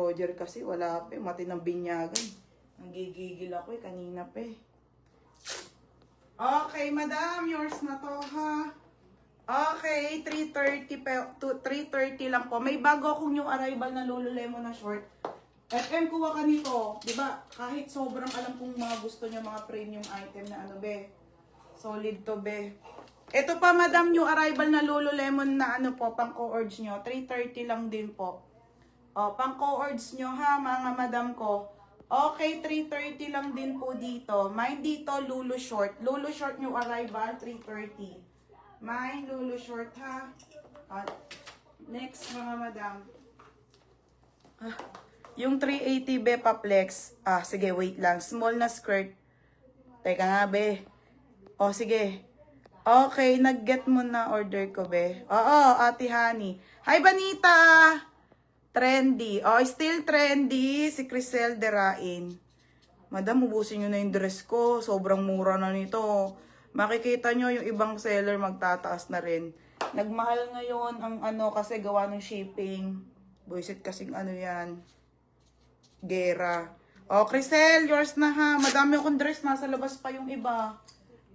Roger kasi wala pa. Mati ng binyagan. Nagigigil ako kanina pa Okay, madam. Yours na to ha. Okay, 3:30 lang po. May bago akong yung arrival na Lululemon na short. FM, kuha ka nito. Diba? Kahit sobrang alam kong mga gusto nyo, mga premium item na ano be. Solid to be. Ito pa madam yung arrival na Lululemon na ano po, pang co-ords nyo. 3:30 lang din po. O, pang co-ords nyo ha, mga madam ko. Okay, 3:30 lang din po dito. Mine dito, Lulu Short. Lulu Short yung arrival, 3:30. Mine, Lulu Short ha. Next, mga madam. Yung 380 be Paplex. Sige, wait lang. Small na skirt. Teka nga, be. O, sige. Okay, nag-get mo na order ko, be. Oo, Ate Honey. Hi, Banita! Trendy. Oh, still trendy. Si Crisel Derain. Madam, ubusin nyo na yung dress ko. Sobrang mura na nito. Makikita nyo yung ibang seller magtataas na rin. Nagmahal ngayon ang ano kasi gawa ng shipping. Buisit kasing ano yan. Gera. Oh, Crisel, yours na ha. Madami akong dress. Nasa labas pa yung iba.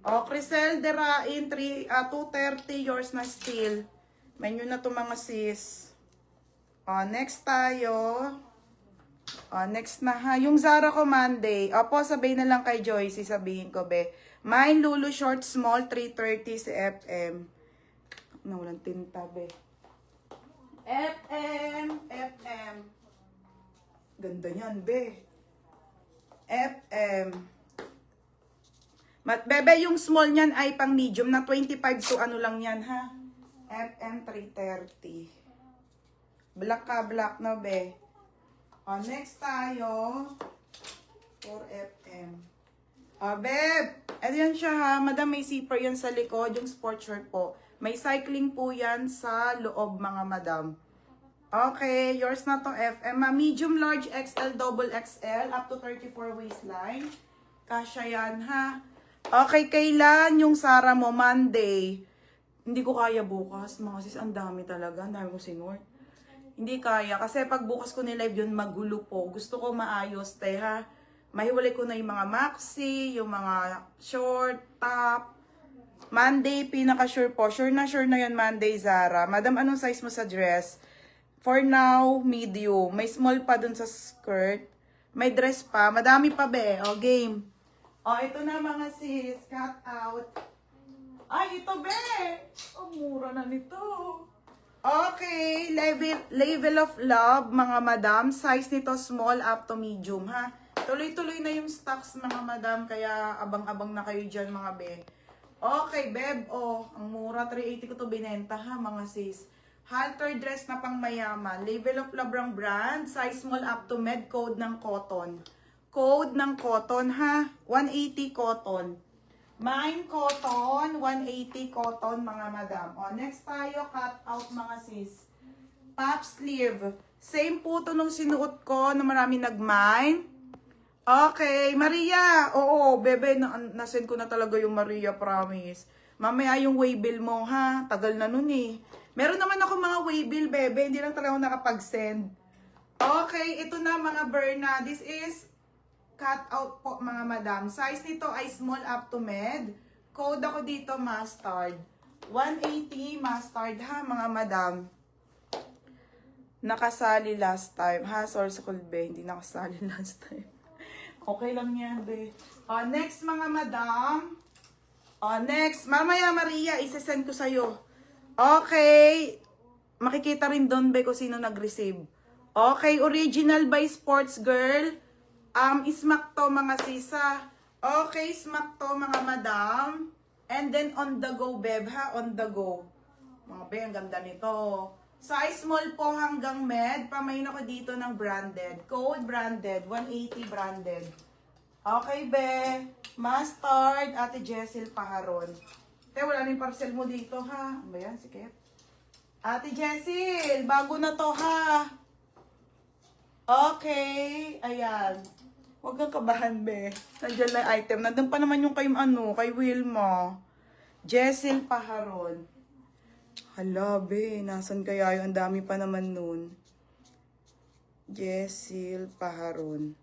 Oh, Crisel Derain, 2:30. Yours na still. Menu na to mga sis. Next tayo. Next na ha. Yung Zara ko Monday. Opo, sabihin na lang kay Joyce. Sabihin ko, be. Mine, Lulu Short Small, 3:30 si FM. Walang tinta, be. FM. Ganda yan, be. FM. Bebe, yung small niyan ay pang medium na 25 to ano lang yan, ha? FM 3:30. Black ka, black na, be. Next tayo. 4FM. Beb. Ito yan siya, ha. Madam, may zipper yan sa likod. Yung sport shirt po. May cycling po yan sa loob, mga madam. Okay, yours na to, FM. Medium, large, XL, double XL. Up to 34 waistline. Kasya yan, ha. Okay, kailan yung Zara mo? Monday. Hindi ko kaya bukas. Mga sis, ang dami talaga. Ang dami ko sinort. Hindi kaya. Kasi pag bukas ko ni-live yun, magulo po. Gusto ko maayos, te, ha? Mahiwalay ko na yung mga maxi, yung mga short, top. Monday, pinaka-sure po. Sure na yun, Monday, Zara. Madam, anong size mo sa dress? For now, medium. May small pa dun sa skirt. May dress pa. Madami pa, be. O, game. O, ito na mga sis. Cut out. Ay, ito, be. O, mura na nito. Okay, level of love, mga madam. Size nito small up to medium, ha? Tuloy-tuloy na yung stocks, mga madam. Kaya abang-abang na kayo dyan, mga be. Okay, beb. Ang mura. 380 ko to binenta, ha, mga sis. Halter dress na pang mayaman. Level of love ang brand. Size small up to med. Code ng cotton. Code ng cotton, ha? 180 cotton. Mine cotton, 180 cotton, mga madam. Next tayo, cut out, mga sis. Pop sleeve. Same po to nung sinuot ko na marami nag-mine. Okay, Maria. Oo, bebe, nasend ko na talaga yung Maria, promise. Mamaya yung waybill mo, ha? Tagal na nun eh. Meron naman ako mga waybill, bebe. Hindi lang talaga ako nakapag-send. Okay, ito na mga Berna. This is cut out po, mga madam. Size nito ay small up to med. Code ako dito, mustard. 180 mustard, ha, mga madam. Nakasali last time. Ha, sorry sa kulbe. Hindi nakasali last time. Okay lang yan, be. Next, mga madam. Next. Mamaya, Maria, isesend ko sa'yo. Okay. Makikita rin doon, be, kung sino nag-receive. Okay, original by Sports Girl. Smack to, mga sisa. Okay, smack to, mga madam. And then, on the go, beb, ha? On the go. Mga be, ang ganda nito. Size small po hanggang med. Pamain ako dito ng branded. Code branded. 180 branded. Okay, be. Mustard. Ate Jessel Paharon. Te, wala na yung parcel mo dito, ha? Ano ba yan? Sikip. Ate Jessel, bago na to, ha? Okay. Ayan. Huwag kang kabahan, be. Nandiyan lang item. Nandun pa naman yung kay Wilma. Jessel Paharon. Hala, be. Nasaan kaya yun? Ang dami pa naman nun. Jessil Paharon.